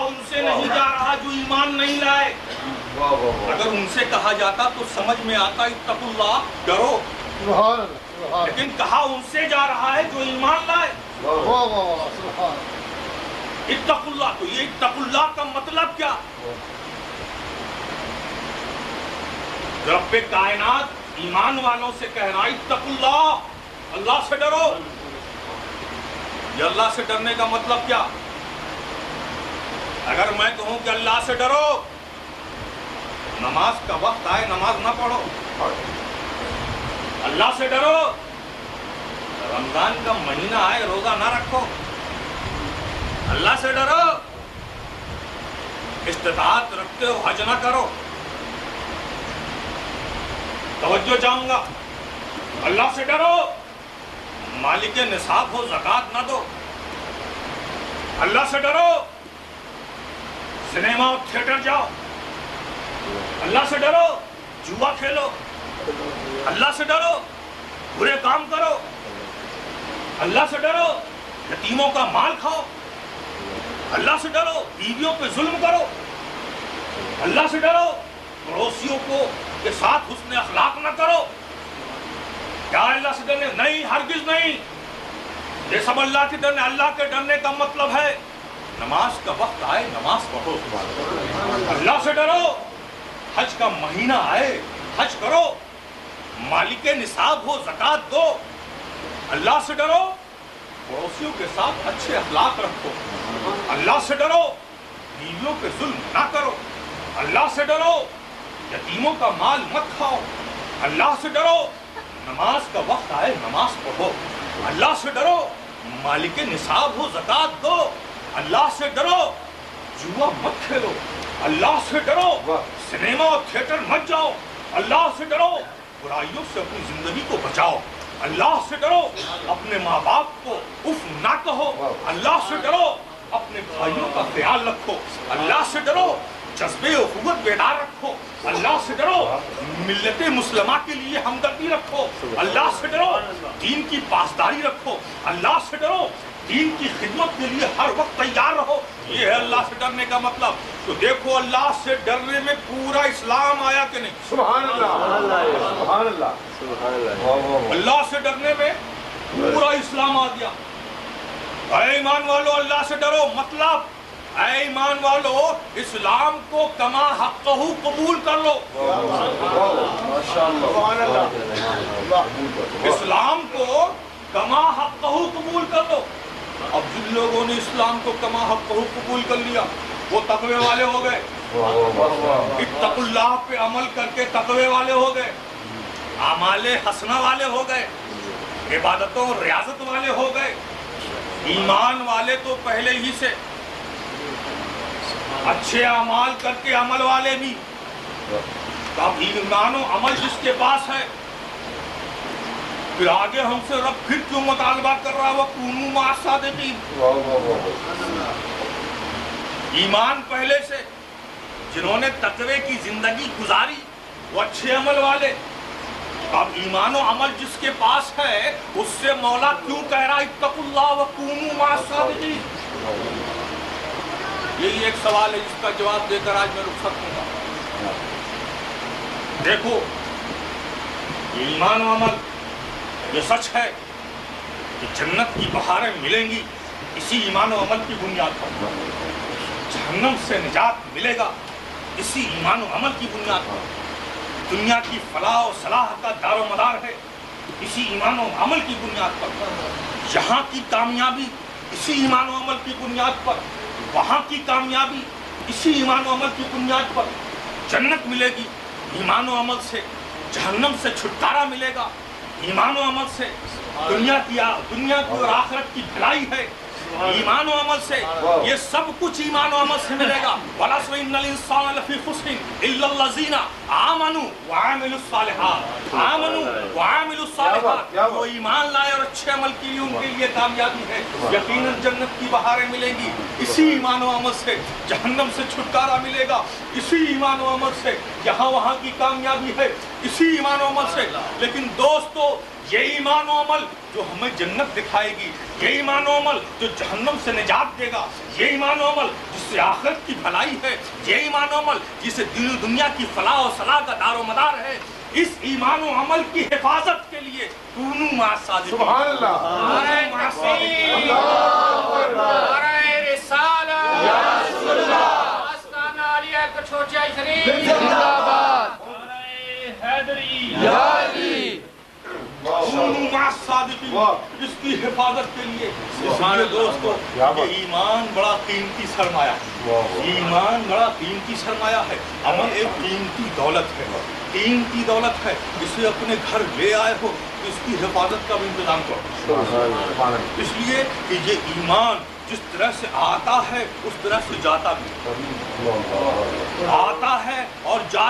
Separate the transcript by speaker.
Speaker 1: उनसे नहीं जा रहा जो ईमान नहीं लाए। अगर उनसे कहा जाता तो समझ में आता इत्तकुल्लाह, डरो, लेकिन कहा उनसे जा रहा है जो ईमान लाए। इत्तकुल्लाह, तो ये इत्तकुल्लाह का मतलब क्या? रब्बे कायनात ईमान वालों से कह रहा है इत्तकुल्लाह, अल्लाह से डरो। ये अल्लाह से डरने का मतलब क्या? अगर मैं कहूं कि अल्लाह से डरो, नमाज का वक्त आए नमाज ना पढ़ो, अल्लाह से डरो, रमजान का महीना आए रोजा ना रखो, अल्लाह से डरो, इस्तिताअत रखते हो हज ना करो, तवज्जो चाहूंगा, अल्लाह से डरो, मालिक निसाब हो ज़कात ना दो, अल्लाह से डरो, सिनेमा और थिएटर जाओ, अल्लाह से डरो, जुआ खेलो, अल्लाह से डरो, बुरे काम करो, अल्लाह से डरो, यतीमों का माल खाओ, अल्लाह से डरो, बीवियों पे जुल्म करो, अल्लाह से डरो, पड़ोसियों को के साथ हुस्न अखलाक न करो। क्या अल्लाह से डरने? नहीं, हरगिज नहीं। ये सब अल्लाह के डरने, अल्लाह के डरने का मतलब है नमाज का वक्त आए नमाज पढ़ो, अल्लाह से डरो, हज का महीना आए हज करो, मालिक निसाब हो ज़कात दो, अल्लाह से डरो, पड़ोसियों के साथ अच्छे अखलाक रखो, अल्लाह से डरो, बीवियों पे जुल्म ना करो, अल्लाह से डरो, यतीमों का माल मत खाओ, अल्लाह से डरो, नमाज का वक्त आए नमाज पढ़ो, अल्लाह से डरो, मालिक निसाब हो ज़कात दो, अल्लाह से डरो, जुआ मत खेलो, अल्लाह से डरो, सिनेमा और थिएटर मत जाओ, अल्लाह से डरो, बुराइयों से अपनी जिंदगी को बचाओ, अल्लाह से डरो, अपने माँ बाप को उफ ना कहो, अल्लाह से डरो, अपने भाइयों का ख्याल रखो, अल्लाह से डरो, जज्बे उखुवत बेदार रखो, अल्लाह से डरो, मिल्लते मुस्लिमा के लिए हमदर्दी रखो, अल्लाह से डरो, दीन की पासदारी रखो, अल्लाह से डरो, दीन की खिदमत के लिए हर वक्त तैयार रहो। ये है अल्लाह से डरने का मतलब। तो देखो अल्लाह से डरने में पूरा इस्लाम आया कि नहीं? सुभान अल्लाह, सुभान अल्लाह, सुभान अल्लाह। अल्लाह से डरने में पूरा इस्लाम आ गया। ऐ ईमान वालो अल्लाह से डरो, मतलब ऐ ईमान वालो इस्लाम को कमा हक़्क़हू कबूल कर लो। इस्लाम को कमा हक़्क़हू कबूल कर लो। अब जिन लोगों ने इस्लाम को कमा हक़्क़हू कबूल कर लिया वो तक़वे वाले हो गए, इत्तकुल्लाह पे अमल करके तक़वे वाले हो गए, आमाले हसना वाले हो गए, इबादतों रियाजत वाले हो गए। ईमान वाले तो पहले ही से अच्छे अमाल करके अमल वाले भी, अब ईमान और अमल जिसके पास है फिर आगे हमसे रब फिर क्यों मुतालबा कर रहा है? वकूनू मअस सादिकीन। ईमान पहले से जिन्होंने तकवे की जिंदगी गुजारी वो अच्छे अमल वाले, अब ईमान और अमल जिसके पास है उससे मौला क्यों कह रहा है इत्तकुल्लाह वकूनू मअस सादिकीन? यही एक सवाल है जिसका जवाब देकर आज मैं रुखसत दूंगा। देखो ईमान और अमल, ये सच है कि जन्नत की बहारें मिलेंगी इसी ईमान और अमल की बुनियाद पर, जहन्नम से निजात मिलेगा इसी ईमान और अमल की बुनियाद पर, दुनिया की फलाह और सलाह का दारो मदार है इसी ईमान और अमल की बुनियाद पर, यहाँ की कामयाबी इसी ईमान और अमल की बुनियाद पर, वहाँ की कामयाबी इसी ईमान और अमल की बुनियाद पर, जन्नत मिलेगी ईमान और अमल से, जहन्नम से छुटकारा मिलेगा ईमान और अमल से, दुनिया की और आखिरत की भलाई है ईमान और अमल से, ये सब कुछ ईमान और अमल से मिलेगा। वलस्र इन्नल इंसान लफी खुस्रिन इल्लल्लज़ीना आमनू व आमिलुस सालिहात, आमनू व आमिलुस सालिहात, जो ईमान लाए और अच्छे अमल किए उनके लिए कामयाबी है। यकीनन जन्नत की बहारें मिलेंगी इसी ईमान और अमल से, जहन्नम से छुटकारा मिलेगा इसी ईमान और अमल से, यहाँ वहाँ की कामयाबी है इसी ईमान और अमल से। लेकिन दोस्तों یہ ایمان و عمل جو ہمیں جنت دکھائے گی، یہ ایمان و عمل جو جہنم سے نجات دے گا، یہ ایمان و عمل جس سے آخرت کی بھلائی ہے، یہ ایمان و عمل جسے دین و دنیا کی فلاح و صلاح کا دار و مدار ہے، اس ایمان و عمل کی حفاظت کے لیے کونوا مع الصادقین۔
Speaker 2: سبحان اللہ،
Speaker 1: نعرہ تکبیر،
Speaker 3: نعرہ رسالت،
Speaker 2: یا رسول اللہ،
Speaker 3: آستانہ عالیہ کچھوچا شریف،
Speaker 2: زندہ باد،
Speaker 3: نعرہ حیدری،
Speaker 2: یا علی،
Speaker 1: کونوا مع الصادقین، اس کی حفاظت کے لیے۔ میرے دوستو، یہ ایمان بڑا قیمتی سرمایہ ہے، ایمان بڑا قیمتی سرمایہ ہے، عمل ایک قیمتی دولت ہے، قیمتی دولت ہے، اسے اپنے گھر لے آئے ہو تو اس کی حفاظت کا بھی انتظام کرو، اس لیے کہ یہ ایمان جس طرح سے آتا ہے اس طرح سے جاتا بھی، آتا ہے اور جاتا